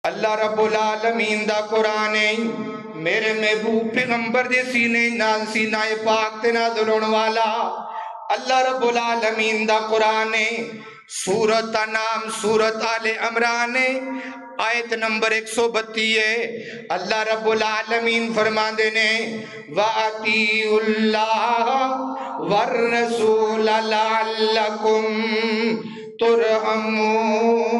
اللہ رب العالمین دا قرآن ہے میرے محبوب پیغمبر دے سینہ پاک تے نازل ہونے والا اللہ رب العالمین دا قرآن ہے سورت کا نام سورت آل عمران ہے آیت نمبر 132 ہے اللہ رب العالمین فرما دینے وَأَطِيعُوا اللَّهَ وَالرَّسُولَ لَعَلَّكُمْ تُرْحَمُونَ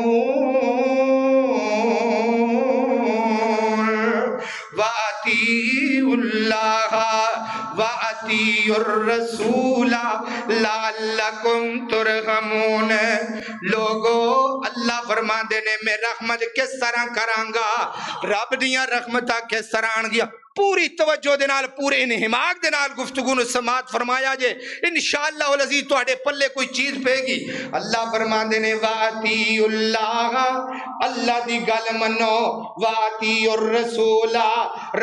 وَأَطِيعُوا اللَّهَ وَأَطِيعُوا الرَّسُولَ لَعَلَّكُمْ تُرْحَمُونَ لوگو اللہ فرما دینے میں رحمت کس طرح کرانگا رب دیاں رحمتہ کس طرح آنگیا پوری توجہ دینال پورے انہماک دینال گفتگو نے سماعت فرمایا جے انشاءاللہ والعزیز تو اڑے پلے کوئی چیز پہ گی اللہ فرما دینے وَأَطِيعُوا اللَّهَ اللہ دی گل منو وَأَطِيعُوا الرَّسُولَ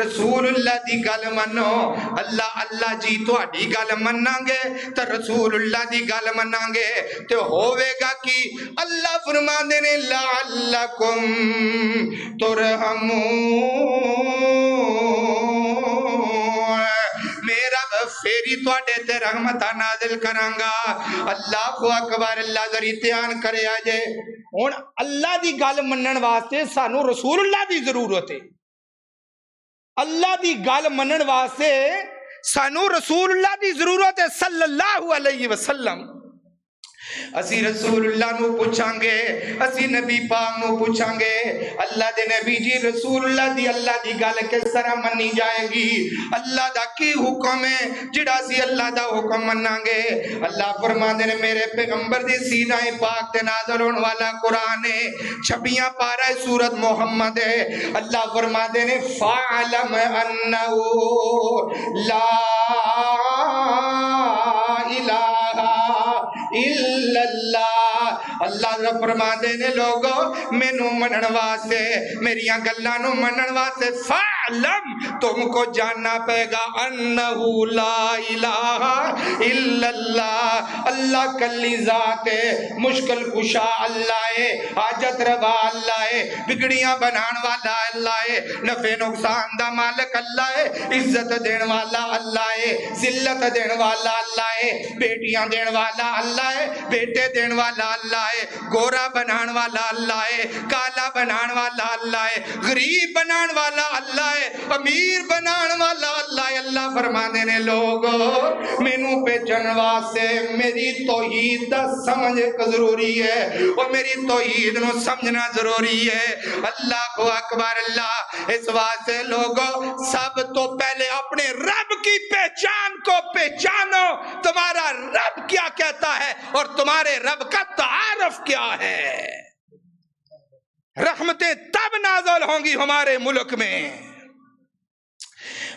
رسول اللہ دی گل منو اللہ جی تو اڑی گل مننا گے تو رسول اللہ دی گل مننا گے تو ہوئے گا کی اللہ فرما دینے لَعَلَّكُمْ تُرْحَمُونَ میرا فیری توڑے تے رحمتہ نازل کرانگا اللہ اکبر اللہ ذریتیان کرے آجے اور اللہ دی گل منن واسطے سانو رسول اللہ دی ضرورت ہے اللہ دی گل منن واسطے سانو رسول اللہ دی ضرورت ہے صلی اللہ علیہ وسلم اسی رسول اللہ نو پوچھاں گے اسی نبی پاک نو پوچھاں گے اللہ دے نبی جی رسول اللہ دی گل کس طرح منی جائے گی اللہ دا کی حکم ہے جڑا سی اللہ دا حکم مننا گے اللہ فرما دے میرے پیغمبر دی سینہ پاک تے نازل ہونے والا قرآن ہے 26 پارہ سورت محمد ہے اللہ فرما دے فَعَلَمْ أَنَّهُ لَا إِلَٰهَ إِلَّا اللَّهِ اللہ رب فرما دینے لوگو میں نو منن واسے میریاں گلہ نو منن واسے فَعْلَمْ تم کو جاننا پے گا انہو لا الہ الا اللہ اللہ کلی ذات ہے مشکل کشا اللہ ہے حاجت روا اللہ ہے بگڑیاں بنان والا اللہ ہے نفع نقصان دا مالک اللہ ہے عزت دین والا اللہ ہے ذلت دین والا اللہ ہے بیٹیاں دین والا اللہ ہے بیٹے دین والا اللہ ہے گورا بنان والا اللہ ہے کالا بنان والا اللہ ہے غریب بنان والا اللہ ہے امیر بنان والا اللہ ہے اللہ فرما دینے لوگو مینوں پہ جنوا سے میری توحید دا سمجھ ضروری ہے اور میری توحید نو سمجھنا ضروری ہے اللہ کو اکبر اللہ اس واسطے لوگو سب تو پہلے اپنے رب کی پہچان کو پہچانو تمہارا رب کیا کہتا ہے اور تمہارے رب کا تعارف کیا ہے رحمتیں تب نازل ہوں گی ہمارے ملک میں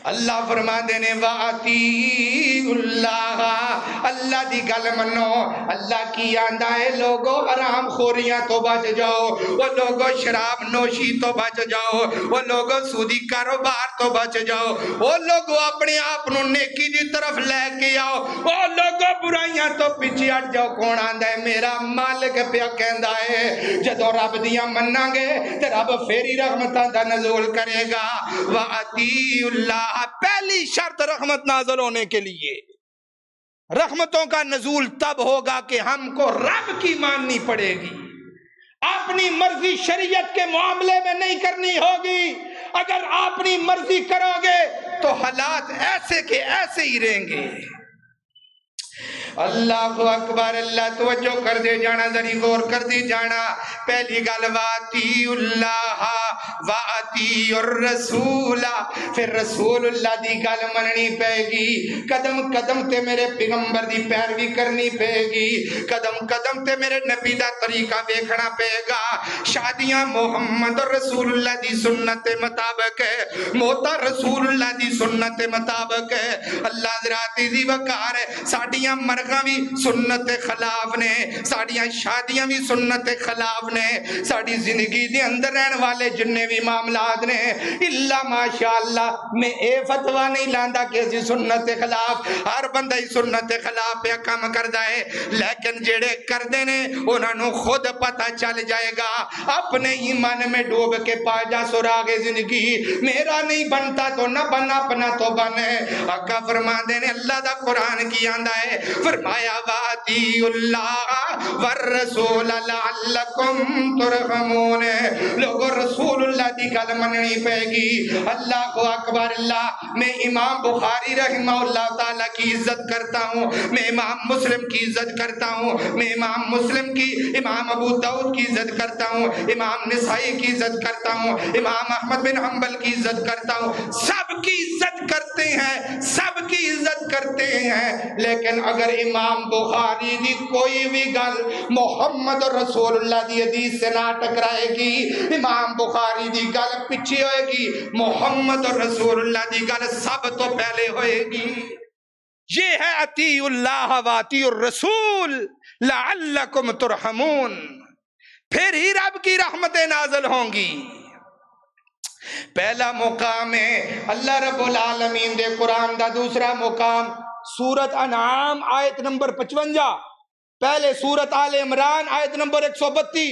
اللہ فرما دینے وَأَطِيعُوا اللَّهَ اللہ دی گل منو اللہ کی آندہ ہے لوگو حرام خوریاں تو بچ جاؤ وہ لوگو شراب نوشی تو بچ جاؤ وہ لوگو سودی کاروبار تو بچ جاؤ وہ لوگو اپنے آپنوں نیکی دی طرف لے کے آؤ وہ لوگو برائیاں تو پیچھے ہٹ جاؤ کون آندہ ہے میرا مالک پیا کہندہ ہے جدو رب دیاں مننا گے تے رب فیری رحمتاں دا نزول کرے گا وَأَطِيعُوا اللَّهَ پہلی شرط رحمت نازل ہونے کے لیے رحمتوں کا نزول تب ہوگا کہ ہم کو رب کی ماننی پڑے گی اپنی مرضی شریعت کے معاملے میں نہیں کرنی ہوگی اگر اپنی مرضی کرو گے تو حالات ایسے کے ایسے ہی رہیں گے اللہ اکبر اللہ توجہ کر دے جانا ذری غور کر دی جانا پہلی گل وَأَطِيعُوا اللَّهَ وَأَطِيعُوا الرَّسُولَ پھر رسول اللہ دی گل مننی پے گی قدم قدم تے میرے پیغمبر دی پیروی کرنی پے گی قدم قدم تے میرے نبی دا طریقہ دیکھنا پے گا شادیاں محمد رسول اللہ دی سنت مطابق ہے موتا رسول اللہ دی سنت مطابق ہے اللہ حضرات دی وقار ہے ساڈیاں مرغاں بھی سنت دے خلاف نے ساڈیاں شادیاں بھی سنت دے خلاف نے ساڈی زندگی دے اندر رہن والے جننے بھی معاملات نے الا ماشاءاللہ میں اے فتوی نہیں لاندا کہ اسی سنت دے خلاف ہر بندہ ہی سنت دے خلاف پہ کام کردا ہے لیکن جڑے کردے نے انہاں نو خود پتہ چل جائے گا اپنے ایمان میں ڈوب کے پا جا سراغ زندگی میرا نہیں بنتا تو نہ بنا اپنا تو بنے آقا فرما دے نے اللہ دا قرآن کی آندہ ہے فرمایا واتی اللہ والرسول لعلکم ترحمون لوگو رسول اللہ دی گل مننی پے گی اللہ اکبر اللہ میں امام بخاری رحمہ اللہ تعالیٰ کی عزت کرتا ہوں میں امام مسلم کی عزت کرتا ہوں میں امام مسلم کی امام ابو داؤد کی عزت کرتا ہوں امام نسائی کی عزت کرتا ہوں امام احمد بن حنبل کی عزت کرتا ہوں سب کی عزت کرتے ہیں سب کی عزت کرتے ہیں لیکن اگر امام بخاری دی کوئی بھی گل محمد رسول اللہ دی حدیث سے نہ ٹکرائے گی امام بخاری دی گل پیچھے ہوئے گی محمد رسول اللہ دی گل سب تو پہلے ہوئے گی یہ ہے اطیع اللہ و اطیع الرسول لعلکم ترحمون پھر ہی رب کی رحمتیں نازل ہوں گی پہلا مقام ہے اللہ رب العالمین دے قرآن دا دوسرا مقام سورت انعام آیت نمبر 55 پہلے سورت آل عمران آیت نمبر 132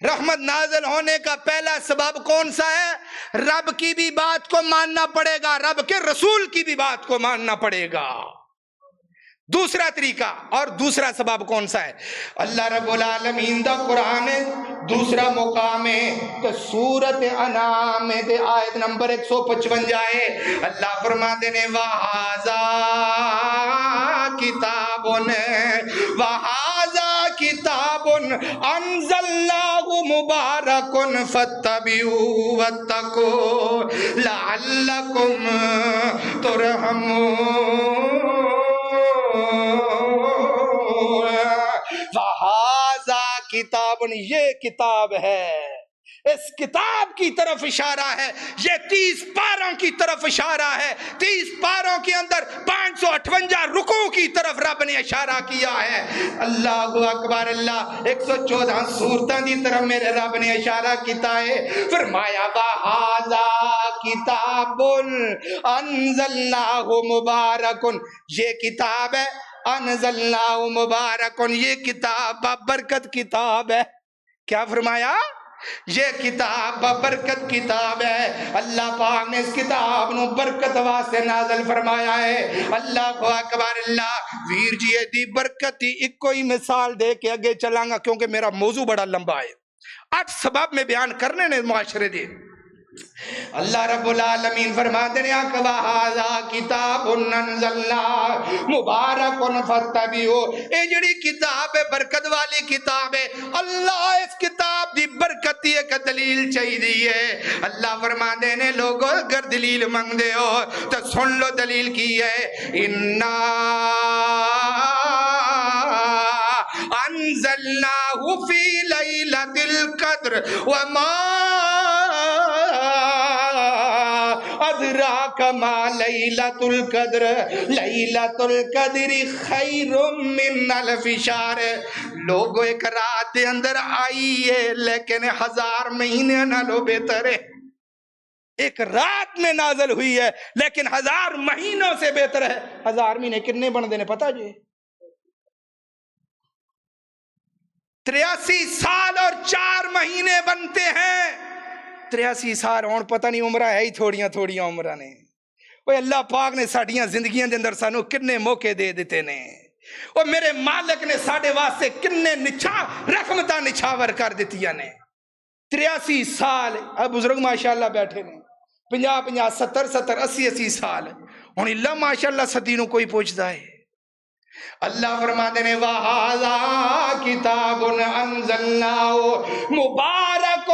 رحمت نازل ہونے کا پہلا سبب کون سا ہے رب کی بھی بات کو ماننا پڑے گا رب کے رسول کی بھی بات کو ماننا پڑے گا دوسرا طریقہ اور دوسرا سبب کون سا ہے اللہ رب العالمین دا قرآن دوسرا مقام ہے تو سورت انعام میں دے آیت نمبر 155 ہے اللہ فرماتے نے وَهَذَا کتابٌ وَهَذَا کتابٌ انزلناہ مبارکٌ فاتبعوہ واتقوا لعلکم ترحمون وَهَذَا کتاب یہ کتاب ہے اس کتاب کی طرف اشارہ ہے یہ 30 پاروں کی طرف اشارہ ہے 30 پاروں کے اندر 558 رکوع کی طرف رب نے اشارہ کیا ہے اللہ اکبر اللہ 114 سورتاں دی طرف میرے رب نے اشارہ کیتا ہے فرمایا وَهَذَا کتاب انزلناہ مبارک یہ کتاب ہے انزلناہ مبارک یہ کتاب برکت کتاب ہے کیا فرمایا یہ کتاب برکت کتاب ہے اللہ پاک نے اس کتاب نو برکت واسطے نازل فرمایا ہے اللہ اکبر اللہ ویر جی دی برکت دی ایک کوئی مثال دے کے آگے چلاں گا کیونکہ میرا موضوع بڑا لمبا ہے 8 سبب میں بیان کرنے نے معاشرے دے اللہ رب العالمین فرماتے ہیں وَهَذَا کتاب انزلناہ مبارک فاتبعوہ اے جڑی کتاب ہے برکت والی کتاب ہے اللہ اس کتاب دی برکت دی ایک دلیل چاہیے ہے اللہ فرماتے ہیں لوگوں اگر دلیل منگ دے ہو تو سن لو دلیل کی ہے اِنَّا انزلناہ فی لیلۃ القدر وما ادراک ما لیلۃ القدر لیلۃ القدر خیر من الف شہر لوگوں ایک رات دے اندر آئی ہے لیکن 1000 مہینے نالوں بہتر ہے ایک رات میں نازل ہوئی ہے لیکن 1000 مہینوں سے بہتر ہے 1000 مہینے کتنے بن دینے پتا جی 83 سال اور 4 مہینے بنتے ہیں 83 سال ہون پتہ نہیں عمرہ ہے ہی تھوڑیاں عمرہ نے وہ اللہ پاک نے ساڑیاں زندگیاں دے اندر سانو کتنے موقع دے دیتے نے وہ میرے مالک نے ساڑے واسطے کتنے رحمتاں نچھاور کر دیتیاں نے 83 سال اب بزرگ ماشاءاللہ بیٹھے نے 50 70 80 سال ہن اللہ ماشاءاللہ صدینوں کوئی پوچھتا ہے اللہ فرماتے ہیں وَهَذَا کتاب انزلناہ مبارک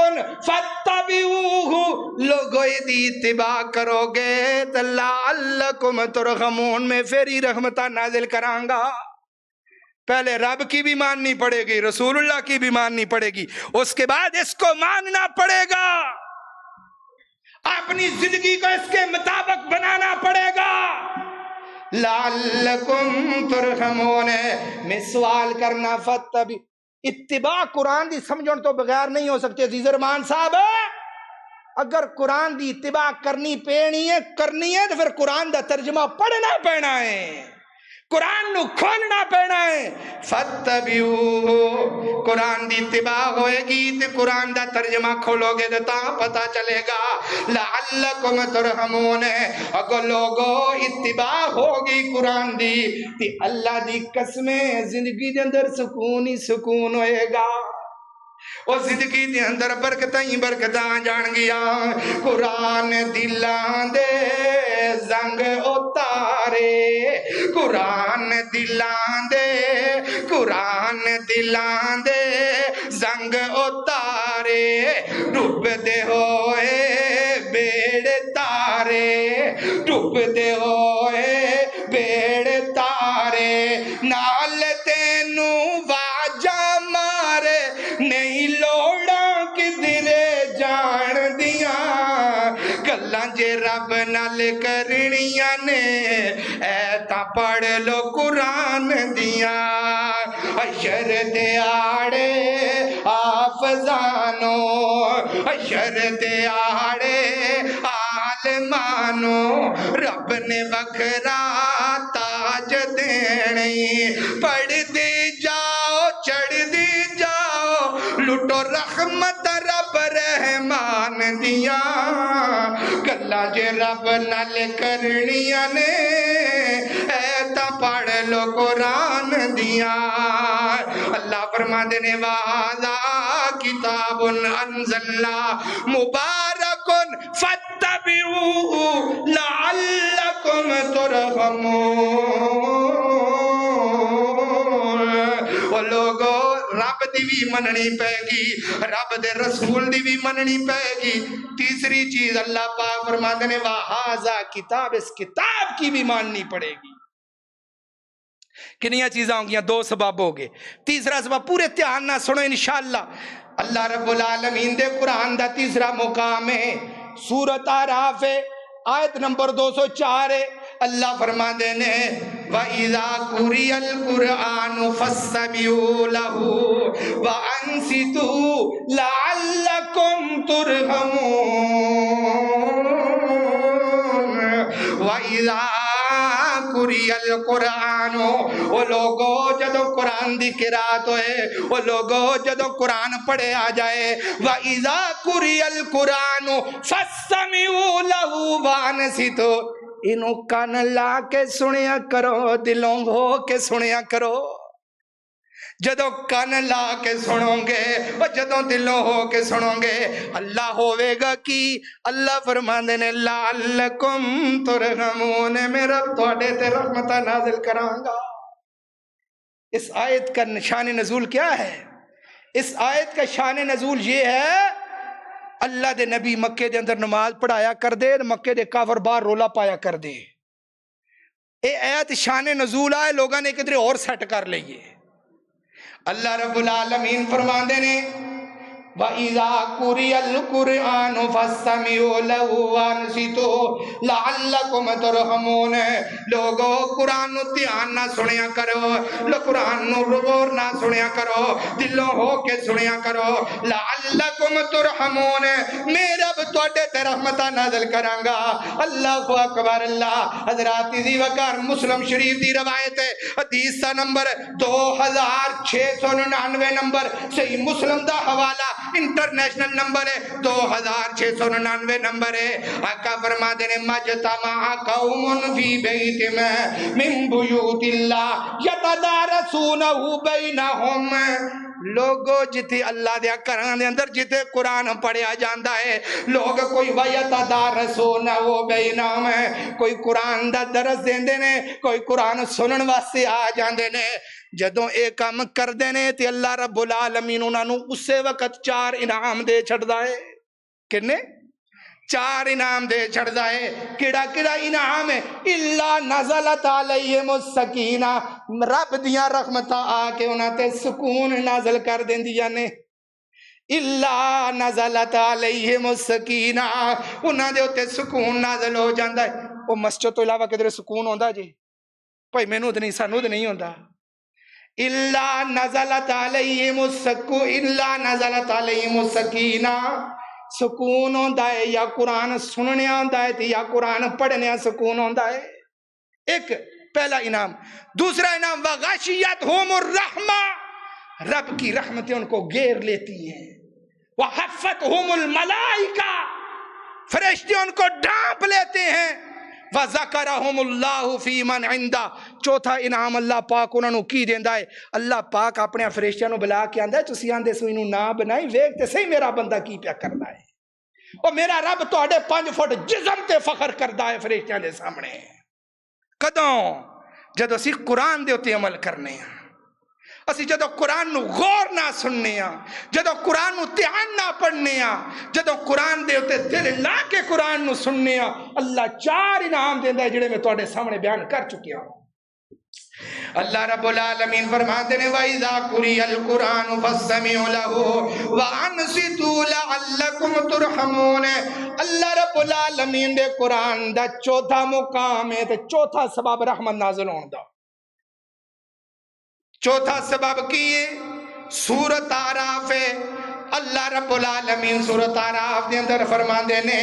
فاتبعوہ لوگوں دی اتباع کرو گے لعلکم ترحمون میں پھر ہی رحمتہ نازل کروں گا پہلے رب کی بھی ماننی پڑے گی رسول اللہ کی بھی ماننی پڑے گی اس کے بعد اس کو ماننا پڑے گا اپنی زندگی کو اس کے مطابق بنانا پڑے گا لعلکم ترحمون. میں سوال کرنا فتبی اتباع قرآن دی سمجھن تو بغیر نہیں ہو سکتے. عزیز رحمان صاحب اگر قرآن دی اتباع کرنی کرنی ہے تو پھر قرآن دا ترجمہ پڑھنا پینا ہے, قرآن نو کھولنا پینا ہے. فتبعوہ, قرآن دی اتباع ہوئے گی تو قرآن دا ترجمہ کھولو گے تو تا پتہ چلے گا. لعلکم ترحمون, اگر لوگو اتباع ہوگی قرآن دی تی اللہ دی قسمیں زندگی دے اندر سکون ہی سکون ہوئے گا. او زندگی دے اندر برکتیں برکتاں جان گیا. قرآن دلان دے زنگ اتارے, قرآن دلان دے زنگ اتارے. ڈوب دے ہوئے بیڑ تارے, ڈوب دے ہوئے بیڑ تارے. نال تینوں واجہ مارے نہیں لوڑا کدھرے جان دیاں, گلاں جے رب نال کرنیاں نے اے تا پڑھ لو قرآن دیاں. حشر دیاڑے آفزانو, حشر دیاڑے عالمانو, رب نے وکھرا تاج دینے. پڑھ دی جاؤ چڑھ دی جاؤ, لٹو رحمت رب رحمان دیاں, گلاں جے رب نال کرنیاں نے اے تا پڑھ لو قرآن دیاں. اللہ فرما دینے وَهَذَا کتاب انزلنا مبارک فاتبعوہ لعلکم ترحمون. وہ لوگو رب دی بھی مننی پے گی, رب دے رسول دی بھی مننی پے گی. تیسری چیز اللہ پاک فرما دینے وَهَذَا کتاب, اس کتاب کی بھی ماننی پڑے گی. کنیاں چیزاں ہوں گی, دو سبب ہو گئے. تیسرا سبب پورے دھیان نہ سنو انشاءاللہ. اللہ رب العالمین دے قرآن دا تیسرا مقام ہے سورۃ اعراف آیت نمبر 204 ہے. اللہ فرما دینے وَإِذَا قُرِئَ الْقُرْآنُ فَاسْتَمِعُوا لَهُ وَأَنصِتُوا لَعَلَّكُمْ تُرْحَمُونَ. وَإِذَا قُرِئَ الْقُرْآنُ, وہ لوگو جدو قرآن دی قرات ہوئے, وہ لوگو جدو قرآن پڑھے آ جائے. وَإِذَا قُرِئَ الْقُرْآنُ فَاسْتَمِعُوا لَهُ وَأَنصِتُوا, انہوں کان لا کے سنیا کرو, دلوں ہو کے سنیا کرو. جدو کان لا کے سنو گے اور جدو دلوں ہو کے سنو گے اللہ ہوئے گا کی. اللہ فرماندے نے لعلکم ترحمون, میرا توڑے تے رحمتہ نازل کرانگا. اس آیت کا شان نزول کیا ہے؟ اس آیت کا شان نزول یہ ہے اللہ دے نبی مکے دے اندر نماز پڑھایا کر دے, مکے دے کافر باہر رولا پایا کر دے. اے آیت شان نزول آئے لوگاں نے کدھر اور سیٹ کر لئیے. اللہ رب العالمین فرماندے نے وَإِذَا قُرِئَ الْقُرْآنُ فَاسْتَمِعُوا لَهُ وَأَنصِتُوا لَعَلَّكُمْ تُرْحَمُونَ. لوگو قرآن نو دھیان نہ سنیا کرو, قرآن نو غور نہ سنیا کرو, دلوں ہو کے سنیا کرو. لَعَلَّكُمْ تُرْحَمُونَ, میرا بتوڑے تے رحمتہ نازل کرانگا. اللہ اکبر اللہ. حضرات ذی وقار مسلم شریف دی روایت ہے, حدیث کا نمبر 2699 نمبر, صحیح مسلم دا حوالہ انٹرنیشنل نمبر ہے 2699 نمبر ہے. آقا فرما دینے مجتمع قوم فی بیت میں من بیوت اللہ یتدارسونہ بینہم. لوگو جتے اللہ دیا کران دے اندر جتے قرآن پڑھیا جاندہ ہے, لوگ کوئی وَيَتَدَارَسُونَ بَيْنَهُمْ, کوئی قرآن دا درس دیندے نے, کوئی قرآن سنن واسطے آ جاندے نے. جدوں ایک کام کر دینے تے اللہ رب العالمین انہاں نو اسے وقت 4 انعام دے چھڑدا ہے. کنے 4 انعام دے چھڑدا ہے. کیڑا کیڑا انعام ہے؟ اللہ نزلت علیہم السکینہ, رب دیاں رحمتہ آ کے انہاں تے سکون نازل کر دیندیاں نے. اللہ نزلت علیہم السکینہ, انہاں دے اوتے سکون نازل ہو جاندا ہے. او مسجد تو علاوہ کدھر سکون ہوندا جی؟ بھائی مینوں تے نہیں سانوں تے نہیں ہوندا الا نزلت علیہم السکینہ سکون ہوندا ہے یا قرآن سننے ہوندا ہے تے یا قرآن پڑھنے سکون ہوندا ہے ایک پہلا انعام دوسرا انعام وغشیتہم الرحمہ رب کی رحمتیں ان کو گھیر لیتی ہیں وحفتہم الملائکہ فرشتے ان کو ڈھانپ لیتے ہیں وَذَكَرَهُمُ اللَّهُ فِي مَنْ عِنْدَ چوتھا انعام اللہ پاک انہوں کی دیندا ہے اللہ پاک اپنے فرشتیاں نو بلا کے آندا ہے تسی آندے سو اینو نہ بنائی ویکھ تے صحیح میرا بندہ کی پیا کردا ہے او میرا رب تواڈے 5 فٹ جسم تے فخر کردا ہے فرشتیاں دے سامنے کدوں جدوں اسی قرآن دے اوتے عمل کرنے ہیں اسی جدو قرآن نو غور نہ سننے ہاں جدو قرآن نو دھیان نہ پڑھنے ہاں جدو قرآن دے ہوتے دل لا کے قرآن نو سننے ہاں اللہ 4 انعام دیندا ہے جڑے میں تواڈے سامنے بیان کر چکیا ہوں اللہ رب العالمین فرماتے ہیں وَإِذَا قُرِئَ الْقُرْآنُ فَاسْتَمِعُوا لَهُ وَأَنصِتُوا لَعَلَّكُمْ تُرْحَمُونَ اللہ رب العالمین دے قرآن دا چوتھا مقام ہے تے چوتھا سبب رحمت نازل ہون دا چوتھا سبب کیے سورت آراف ہے اللہ رب العالمین سورت آراف دے اندر فرماندے نے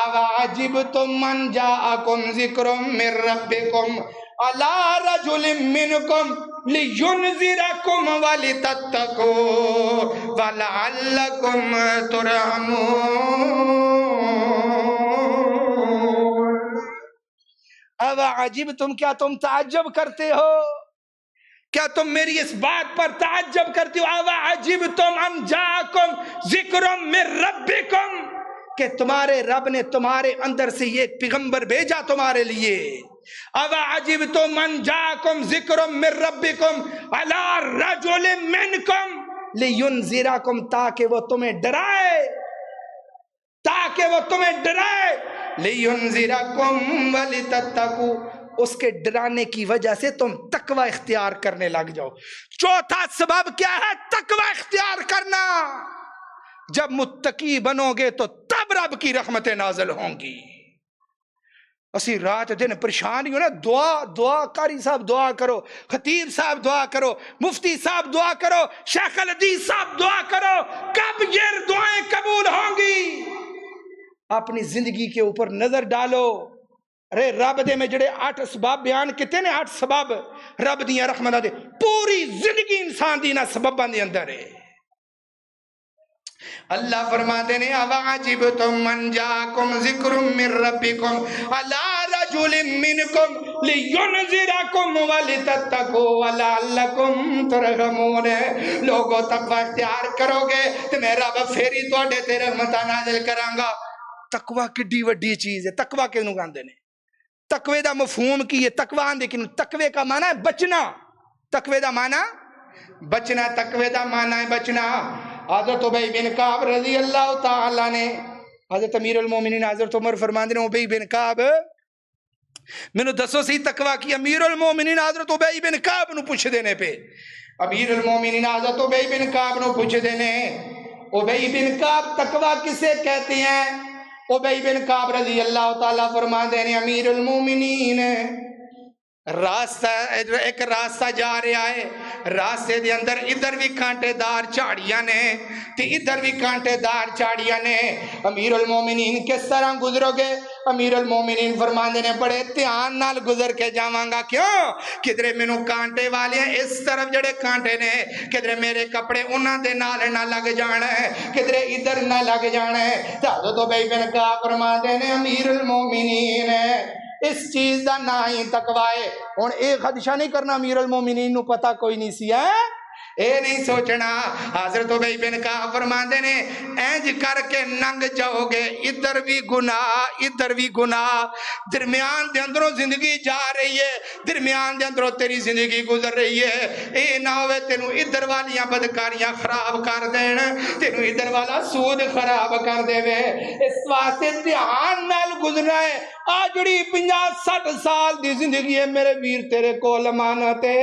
اَوَعَجِبْتُمْ مَنْ جَاءَكُمْ ذِكْرٌ مِّن رَّبِّكُمْ عَلَىٰ رَجُلٍ مِّنْكُمْ لِيُنذِرَكُمْ وَلِتَتَّقُوا وَلَعَلَّكُمْ تُرْحَمُونَ اَوَعَجِبْتُمْ کیا تم تعجب کرتے ہو کیا تم میری اس بات پر تعجب کرتی ہو اَوَعَجِبْتُمْ أَنْ جَاءَكُمْ ذِكْرٌ مِّن رَّبِّكُمْ کہ تمہارے رب نے تمہارے اندر سے یہ پیغمبر بھیجا تمہارے لیے اَوَعَجِبْتُمْ أَنْ جَاءَكُمْ ذِكْرٌ مِّن رَّبِّكُمْ عَلَىٰ رَجُلٍ مِّنْكُمْ لِيُنذِرَكُمْ تاکہ وہ تمہیں ڈرائے لِيُنذِرَكُمْ وَلِتَتَّقُوا اس کے ڈرانے کی وجہ سے تم تقوی اختیار کرنے لگ جاؤ چوتھا سبب کیا ہے تقوی اختیار کرنا جب متقی بنو گے تو تب رب کی رحمتیں نازل ہوں گی اسی رات دن پریشان ہی ہو نا دعا قاری صاحب دعا کرو خطیب صاحب دعا کرو مفتی صاحب دعا کرو شیخ الحدیث صاحب دعا کرو کب یہ دعائیں قبول ہوں گی اپنی زندگی کے اوپر نظر ڈالو ارے رب دے میں جڑے 8 سبب بیان کیتے نے 8 سبب رب دیاں رحمتاں دے پوری زندگی انسان دی نہ سبباں دے اندر ہے اللہ فرماتے ہیں اَوَعَجِبْتُمْ مَنْ جَاءَكُمْ ذِكْرٌ مِّن رَّبِّكُمْ عَلَىٰ رَجُلٍ مِّنْكُمْ لِيُنذِرَكُمْ وَلِتَتَّقُوا وَلَعَلَّكُمْ تُرْحَمُونَ لوگو تقوی اختیار کرو گے تو میں رب پھیری تواڈے تے رحمتاں نازل کراں گا تقوی کڈی وڈی چیز ہے تقوی کینوں کہندے نے تقوی دا مفہوم کی ہے تقوی آندے کنوں تقوی کا معنی ہے بچنا تقوی دا معنی بچنا تقوی دا معنی ہے بچنا حضرت ابی بن کعب رضی اللہ تعالیٰ نے حضرت امیر المومنین حضرت عمر فرماندے نے ابی بن کعب مینوں دسو سی تقوی کی امیر المومنین حضرت ابی بن کعب نو پوچھ دینے پہ امیر المومنین حضرت ابی بن کعب نو پوچھ دینے ابی بن کعب تقوی کسے کہتے ہیں ابی بن کعب رضی اللہ تعالیٰ فرماندے نے امیر المومنین ایک راستہ جا رہا ہے راستے دے اندر ادھر بھی کانٹے دار چاڑیاں نے تے ادھر بھی کانٹے دار چاڑیاں نے امیر المومنین کس طرح گزرو گے امیر المومنین فرماندے نے بڑے دھیان نال گزر کے جاواں گا کیوں کدھرے مینوں کانٹے والے ہیں اس طرف جڑے کانٹے نے کدھرے میرے کپڑے انہاں دے نال نہ لگ جان ہے کدھرے ادھر نہ لگ جان ہے حضرت ابی بن کعب فرماندے نے امیر المومنین اس چیز دا نہ ہی تقوی ہے ہن اے خدشہ نہیں کرنا امیر المومنین نو پتہ کوئی نہیں سی اے نہیں سوچنا حضرت ابی بن کعب فرماندے نے اینج کر کے ننگ جاؤ گے ادھر بھی گناہ درمیان دے اندروں زندگی جا رہی ہے درمیان دے اندروں تیری زندگی گزر رہی ہے اے نہ ہوئے تینوں ادھر والیاں بدکاریاں خراب کر دین تینوں ادھر والا سود خراب کر دے وے اس واسطے دھیان نال گزرنا ہے آ جڑی 50-60 سال دی زندگی ہے میرے ویر تیرے کول امانت ہے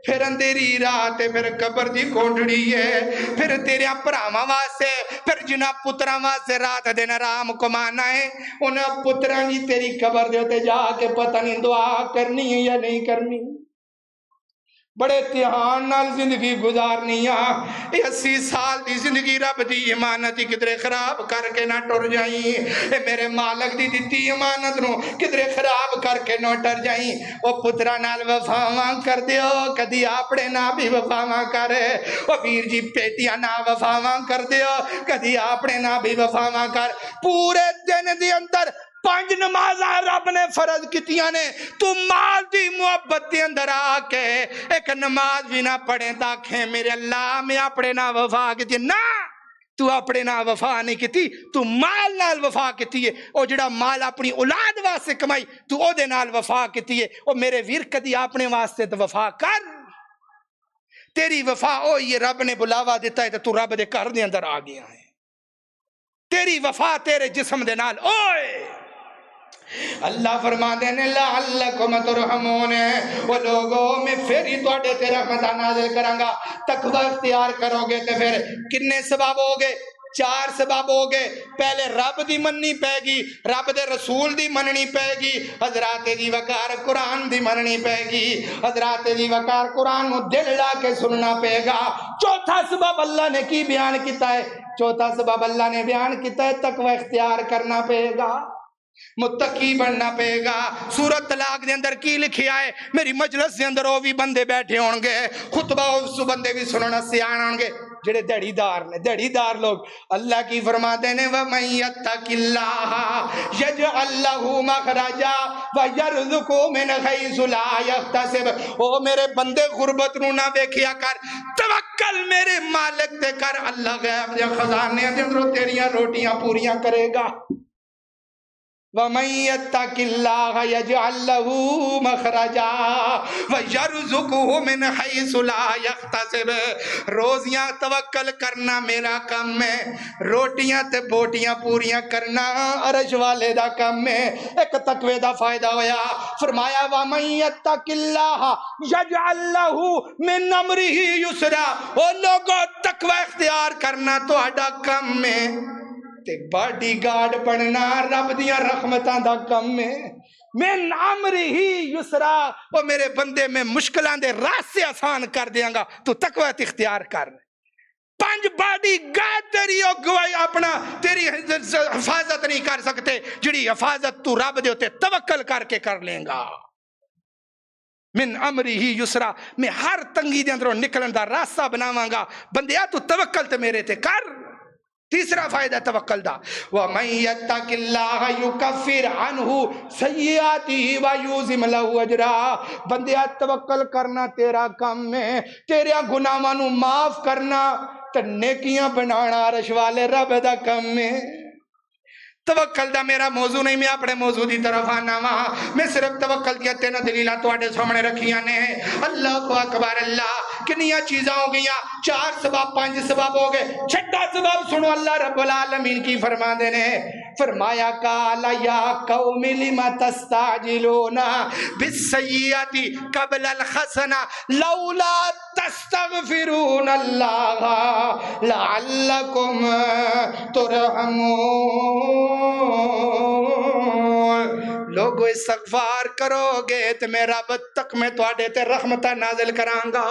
پھر اندھیری رات پھر قبر دی کوٹڑی ہے پھر تیرے پراواں واسطے پھر جنہاں پتراں واسطے رات دن آرام کمانا ہے انہاں پتراں دی تیری قبر دے تے جا کے پتہ نہیں دعا کرنی ہے یا نہیں کرنی بڑے امتحان نال زندگی گزارنی ہے 80 سال دی زندگی رب دی امانت دی کدرے خراب کر کے نہ ٹر جائیں اے میرے مالک دی دتی امانت نو کدرے خراب کر کے نہ ٹر جائیں او پترا نال وفاواں کر دیو کدی اپنے نال بھی وفاواں کر او ویر جی پیٹیاں نال وفاواں کر دیو کدی اپنے نال بھی وفاواں کر پورے دن دے اندر 5 نمازاں رب نے فرض کیتیاں نے تو مال دی محبت دے اندر آ کے ایک نماز بھی نہ پڑھیں تاکہ میرے اللہ میں اپنے نہ وفا کیتی نہ تو اپنے نہ وفا نہیں کیتی تو مال نال وفا کیتی ہے او جڑا مال اپنی اولاد واسطے کمائی تو او دے نال وفا کیتی ہے او میرے ویر کدی اپنے واسطے تو وفا کر تیری وفا او یہ رب نے بلاوا دیتا ہے تو رب دے گھر دے اندر آ گیا ہے تیری وفا تیرے جسم دے نال اوئے اللہ فرما دینے لعلکم ترحمون وہ لوگوں میں پھر ہی توڑے تے رحمت نازل کرانگا تقوی اختیار کرو گے تے پھر کتنے سبب ہو گئے 4 سبب ہو گئے پہلے رب دی مننی پے گی رب دے رسول دی مننی پے گی حضرات دی وقار قرآن دی مننی پے گی حضرات دی وقار قرآن نو دل لا کے سننا پے گا چوتھا سبب اللہ نے کی بیان کیتا ہے چوتھا سبب اللہ نے بیان کیتا ہے تقوی اختیار کرنا پے گا متقی بننا پے گا سورۃ طلاق دے اندر کی لکھیا ہے میری مجلس دے اندر وہ بھی بندے بیٹھے ہون گے خطبہ اس بندے بھی سننا سیان ہون گے جڑے دہڑی دار نے دہڑی دار لوگ اللہ کی فرماتے ہیں وَمَن يَتَّقِ اللَّهَ يَجْعَل لَّهُ مَخْرَجًا وَيَرْزُقْهُ مِنْ حَيْثُ لَا يَحْتَسِبُ او میرے بندے غربت نو نہ ویکھیا کر توکل میرے مالک تے کر اللہ غیب دے خزانے دے اندر تیریاں روٹیاں پوریاں کرے گا وَمَن يَتَّقِ اللَّهَ يَجْعَل لَّهُ مَخْرَجًا وَيَرْزُقْهُ مِنْ حَيْثُ لَا يَحْتَسِبُ روزیاں توکل کرنا میرا کام ہے روٹیاں تے بوٹیاں پوریاں کرنا عرش والے دا کام ہے ایک تقوی دا فائدہ ہویا فرمایا وَمَن يَتَّقِ اللَّهَ يَجْعَل لَّهُ مِنْ أَمْرِهِ يُسْرًا او لوگوں تقوی اختیار کرنا تہاڈا کام ہے باڈی گارڈ پڑھنا رب دیاں رحمتاں دا کم ہے من امرہ یسرا وہ میرے بندے میں مشکلان دے راستے آسان کر دیاں گا تو تقوی اختیار کر 5 باڈی گارڈ تیری اگوائی اپنا تیری حفاظت نہیں کر سکتے جڑی حفاظت تو رب دے ہوتے توکل کر کے کر لیں گا من امرہ یسرا میں ہر تنگی دے اندروں نکلن دا راستہ بناواں گا بندیا تو توکل تے میرے تے کر تیسرا فائدہ توکل دا وَمَن يَتَّقِ اللَّهَ يُكَفِّرْ عَنْهُ سَيِّئَاتِهِ وَيُعْظِمْ لَهُ أَجْرًا بندیا توکل کرنا تیرا کام ہے تیرے گناہاں نو معاف کرنا تے نیکیاں بنانا عرش والے رب دا کام ہے توکل دا میرا موضوع نہیں میں اپنے موضوع دی طرف آنا وہاں میں صرف توکل دیا 3 دلیلہ تواڈے سامنے رکھیاں نے اللہ اکبر اللہ کنیاں چیزاں ہو گئیاں 4 سبب 5 سبب ہو گئے 6واں سبب سنو اللہ رب العالمین کی فرما دینے فرمایا قال یا قوم لم تستعجلون بالسیئۃ قبل الحسنہ لولا تستغفرون اللہ لعلکم ترحمون لوگو استغفار کرو گے تو میں رب تک میں تواڈے تے رحمتہ نازل کرانگا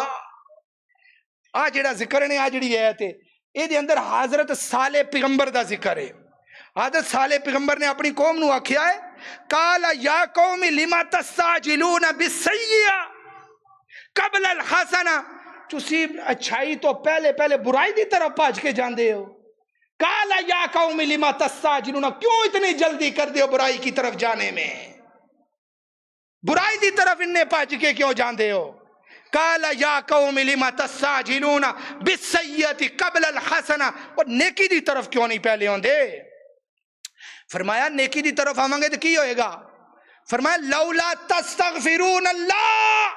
آج جڑا ذکر نے آج جڑی ہے تے اے دے اندر حضرت صالح پیغمبر دا ذکر ہے حضرت صالح پیغمبر نے اپنی قوم نو آکھیا ہے قال یا قوم لما تستعجلون بالسیئہ قبل الحسنہ تسی اچھائی تو پہلے برائی دی طرف بھاج کے جاندے ہو قال یا قوم لما تستعجلون کیوں اتنی جلدی کر دیو برائی کی طرف جانے میں برائی دی طرف انہیں بھاج کے کیوں جاندے ہو قال یا قوم لما تستعجلون بالسیئۃ قبل الحسنہ اور نیکی دی طرف کیوں نہیں پہلے ہوندے فرمایا نیکی دی طرف آواں گے تو کی ہوئے گا فرمایا لولا تستغفرون اللہ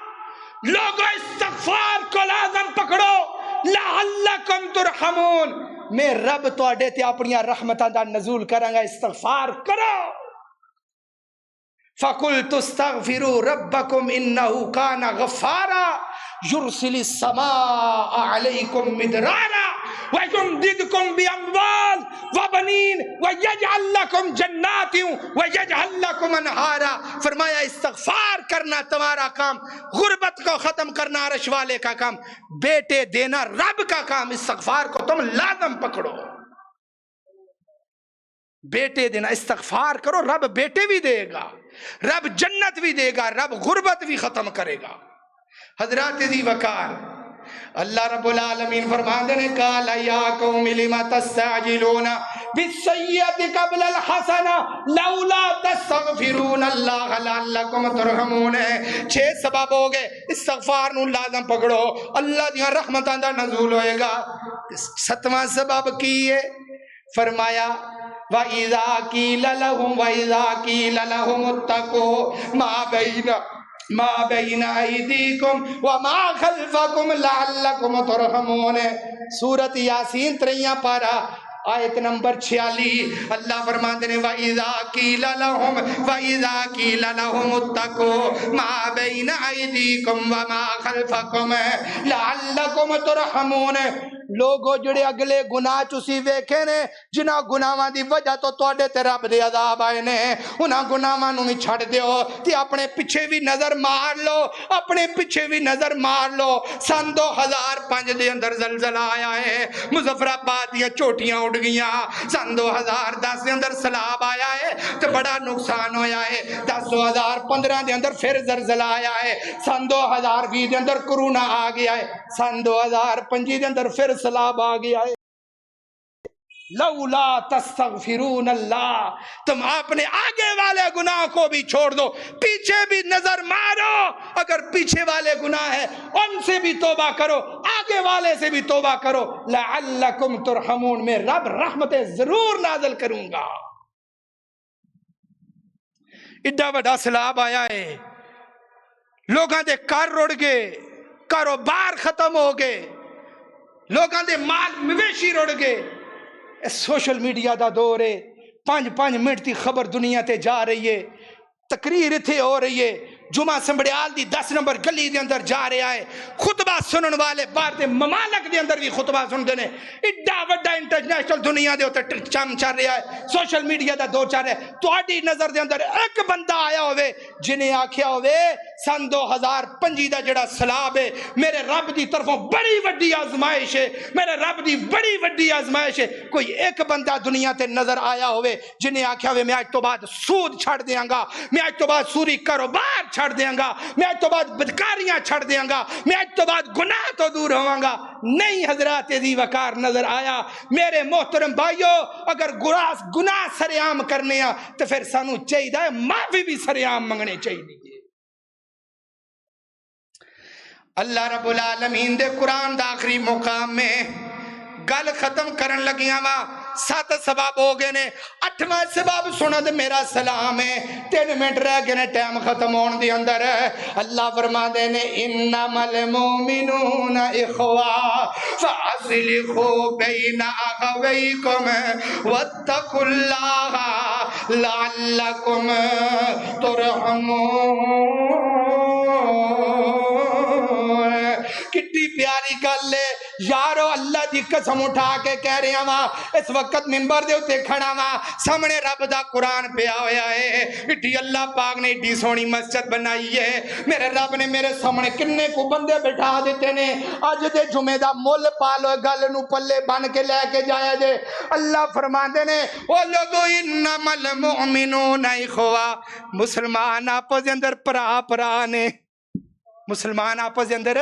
لوگو استغفار کو لازم پکڑو لعلکم ترحمون میں رب تواڈے تے اپنی رحمتاں دا نزول کراں گا استغفار کرو فَقُلْتُ اسْتَغْفِرُوا رَبَّكُمْ إِنَّهُ كَانَ غَفَّارًا یرسل السماء علیکم مدرارا ویمددکم باموال وبنین ویجعل لکم جنات ویجعل لکم انہارا. فرمایا استغفار کرنا تمہارا کام، غربت کو ختم کرنا عرش والے کا کام، بیٹے دینا رب کا کام. استغفار کو تم لازم پکڑو. بیٹے دینا، استغفار کرو، رب بیٹے بھی دے گا، رب جنت بھی دے گا، رب غربت بھی ختم کرے گا. حضرات ذی وقار، اللہ رب العالمین فرماتے ہیں قال یا قوم لم تستعجلون بالسیئۃ قبل الحسنہ لولا تستغفرون اللہ لعلکم ترحمون. 6 سبب ہو گئے، استغفار نو لازم پکڑو، اللہ دیاں رحمتاں دا نزول ہوئے گا. 7واں سبب کی ہے؟ فرمایا وَإِذَا قِيلَ لَهُمْ اتَّقُوا ما بین ایدیکم وما خلفکم لعلکم ترحمون. سورۃ یاسین 3 پارہ آیت نمبر 46. اللہ فرماتے ہیں وَإِذَا قِيلَ لَهُمُ اتَّقُوا مَا بَيْنَ أَيْدِيكُمْ وَمَا خَلْفَكُمْ لَعَلَّكُمْ تُرْحَمُونَ. لوگو جڑے اگلے گناہ چسی ویکھے نے، جنہ گناہاں دی وجہ تو تواڈے تے رب دے عذاب آئے نے، انہاں گناہاں نو بھی چھڑ دیو تے اپنے پیچھے بھی نظر مار لو، اپنے پیچھے بھی نظر مار لو. سن 2005 دے اندر زلزلہ آیا ہے، مظفر آباد دیاں چوٹیاں اڑ گئیاں. سن 2010 دے اندر سیلاب آیا ہے تے بڑا نقصان ہویا ہے. 2015 دے اندر پھر زلزلہ آیا ہے. سن 2020 دے اندر کرونا آ گیا ہے. سن 2025 دے اندر پھر سیلاب آ گیا ہے. لولا تستغفرون اللہ. تم اپنے آگے والے گناہ کو بھی چھوڑ دو، پیچھے بھی نظر مارو. اگر پیچھے والے گناہ ہیں ان سے بھی توبہ کرو، آگے والے سے بھی توبہ کرو. لعلکم ترحمون. میں رب رحمتیں ضرور نازل کروں گا. ایڈا بڑا سیلاب آیا ہے، لوگاں دے گھر رڑ گئے، کاروبار ختم ہو گئے، لوگاں دے مال مویشی رڑ گئے. سوشل میڈیا دا دور ہے، 5 منٹ دی خبر دنیا تے جا رہی ہے، تقریر اتھے ہو رہی ہے، جمعہ سنبڑیال دی 10 نمبر گلی دے اندر جا رہا ہے، خطبہ سنن والے باہر دے ممالک دے اندر بھی خطبہ سن دے نے. ایڈا وڈا انٹرنیشنل دنیا دے ہوتے چم چل رہا ہے، سوشل میڈیا دا دور چل رہا ہے. تہاڈی نظر دے اندر ایک بندہ آیا ہوئے جنہیں آکھیا ہوئے سن 2025 دا جڑا سیلاب ہے میرے رب دی طرفوں بڑی وڈی آزمائش ہے، میرے رب دی بڑی وڈی آزمائش ہے. کوئی ایک بندہ دنیا تے نظر آیا ہوئے جنہیں آکھیا ہوئے میں آج تو بعد سود چھڑ دیاں گا، میں آج تو بعد سوری کاروبار چھڑ دیاں گا، میں آج تو بعد بدکاریاں چھڑ دیاں گا، میں آج تو بعد گناہ تو دور ہوں گا؟ نہیں حضرات ذی وقار نظر آیا. میرے محترم بھائیو، اگر گناہ سر عام کرنے ہیں تو پھر سانو چاہیے معافی بھی سر عام منگنے چاہیے. اللہ رب العالمین دے قرآن دا آخری مقام میں گل ختم کرن لگیاں وا 7 سبب ہو گئے نے. 8واں سبب سنت میرا سلام ہے. 3 منٹ رہ گئے نے ٹائم ختم ہون دے اندر. اللہ فرما دے نے انما المؤمنون اخوہ فاصلحوا بین اخویکم واتقوا اللہ لعلکم ترحمون. کتنی پیاری گل ہے یارو. اللہ دی قسم اٹھا کے کہہ رہے ہیں اس وقت منبر دے اتے کھڑا وا سامنے رب دا قرآن پیا ہویا ہے. اٹھی اللہ پاک نے ایڈی سونی مسجد بنائی ہے. میرے رب نے میرے سامنے کنے کو بندے بٹھا دیتے نے. اج دے جمعے دا مول پالو گل نو پلے بن کے لے کے جایا جے. اللہ فرماندے نے او لوگو انما المؤمنون اخوہ. مسلمان آپس دے اندر پرا نے، مسلمان آپس دے اندر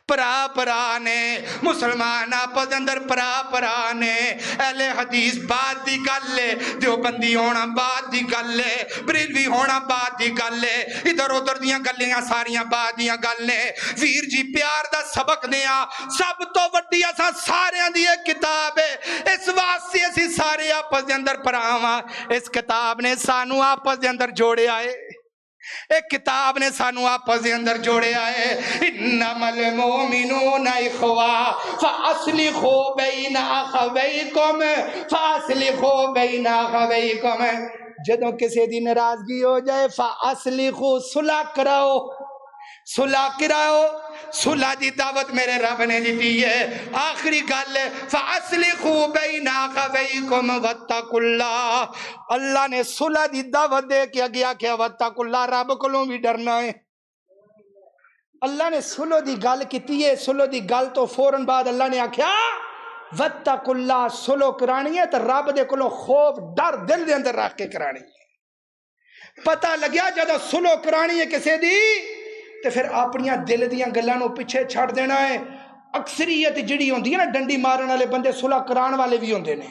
پرا نے، مسلمان آپس اندر پرا نے. اہل حدیث بات دی گل ہے، دیوبندی ہونا بات دی گل ہے، بریلوی ہونا بات دی گل ہے، ادھر ادھر دیاں گلیاں ساریاں بات دیاں گل ہے. ویر جی پیار دا سبق دیا سب تو وڈی اساں سارے دی ایک کتاب ہے. اس واسطے اسی سارے آپس دے اندر پراواں. اس کتاب نے سانو آپس دے اندر جوڑے آئے، ایک کتاب نے سانو آپس دے اندر جوڑے آئے. انما المؤمنون اخوہ فاصلحوا بین اخویکم فاصلحوا بین اخویکم. جدوں کسی دی ناراضگی ہو جائے فاصلحوا صلح کراؤ، صلح کراؤ. صلح دی دعوت میرے رب نے دیتی ہے. آخری گل فَأَصْلِحُوا بَيْنَ أَخَوَيْكُمْ وَاتَّقُوا اللَّهَ. اللہ نے صلح دی دعوت دے کے اگیا کہ وَاتَّقُوا اللَّهَ, رب کولوں بھی ڈرنا ہے. اللہ نے صلح دی گل کیتی ہے. صلح دی گل تو فوراً بعد اللہ نے آکھیا وَاتَّقُوا اللَّهَ, صلح کرانی ہے تو رب دے کولوں خوف ڈر دل دے اندر رکھ کے کرانی ہے. پتہ لگیا جدو صلح کرانی ہے کسے دی تے پھر اپنیاں دل دیاں گلاں نو پیچھے چھڑ دینا ہے. اکثریت جڑی ہوندی ہے نا ڈنڈی مارن والے بندے صلح کران والے بھی ہوندے نے.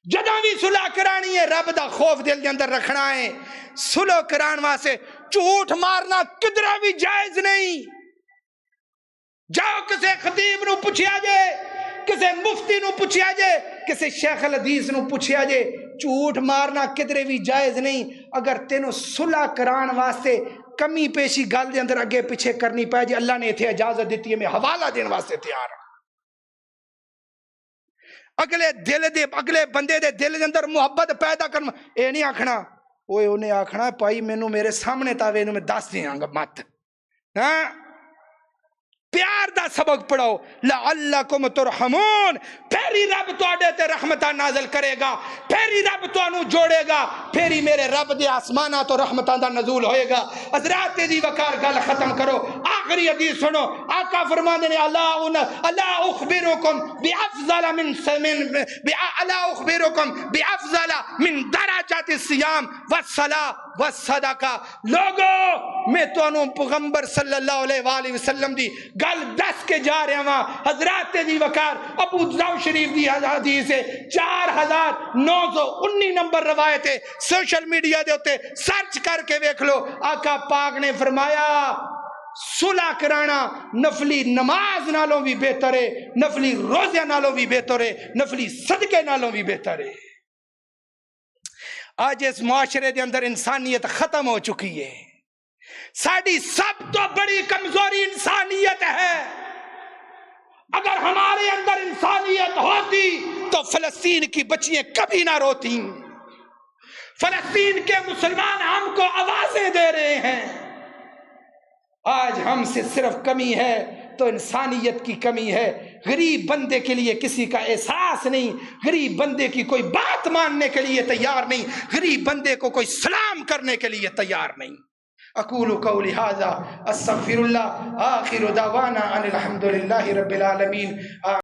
جدوں بھی صلح کرانی ہے رب دا خوف دل دے اندر رکھنا ہے. صلح کران واسطے جھوٹ مارنا کدرے بھی جائز نہیں. جاؤ کسے خطیب نو پوچھیا جے, کسے مفتی نو پوچھیا جے, کسے شیخ الحدیث نو پوچھیا جے, جھوٹ مارنا کدرے بھی جائز نہیں. اگر تینوں صلح کران واسطے کمی پیشی گل دے اندر اگے پیچھے کرنی پائے جی اللہ نے اتھے اجازت دیتی ہے, میں حوالہ دین واسطے تیار ہوں. اگلے بندے دے دل دے اندر محبت پیدا کرنا, اے نہیں آکھنا اوے انہیں آکھنا پائی مینوں میرے سامنے تاوے انہوں میں دس دیاں گا مت. ہاں پیار دا سبق پڑھاؤ. لعلکم ترحمون, پھیری رب تواڈے تے رحمتاں نازل کرے گا, پھیری رب تانوں جوڑے گا, پھیری میرے رب دے آسماناں تو رحمتاں دا نزول ہوئے گا. حضرات دی وقار گل ختم کرو, آخری حدیث سنو. آقا فرماندے نے الا اخبرکم بافضل من درجات الصیام والصلاۃ والصدقہ. لوگو میں تانوں پیغمبر صلی اللہ علیہ وآلہ وسلم دی گل دس کے جا رہا ہاں. حضرات دی وقار ابو داؤد شریف دی حدیث ہے, 4919 نمبر روایت ہے. سوشل میڈیا دے ہوتے سرچ کر کے ویکھ لو. آقا پاک نے فرمایا صلح کرانا نفلی نماز نالوں بھی بہتر ہے, نفلی روزے نالوں بھی بہتر ہے, نفلی صدقے نالوں بھی بہتر ہے. آج اس معاشرے دے اندر انسانیت ختم ہو چکی ہے. ساڑی سب تو بڑی کمزوری انسانیت ہے. اگر ہمارے اندر انسانیت ہوتی تو فلسطین کی بچیاں کبھی نہ روتی. فلسطین کے مسلمان ہم کو آوازیں دے رہے ہیں. آج ہم سے صرف کمی ہے تو انسانیت کی کمی ہے. غریب بندے کے لیے کسی کا احساس نہیں, غریب بندے کی کوئی بات ماننے کے لیے تیار نہیں, غریب بندے کو کوئی سلام کرنے کے لیے تیار نہیں. اقول قولی ھذا استغفر اللہ, آخر دعوانا ان الحمد للہ رب العالمین.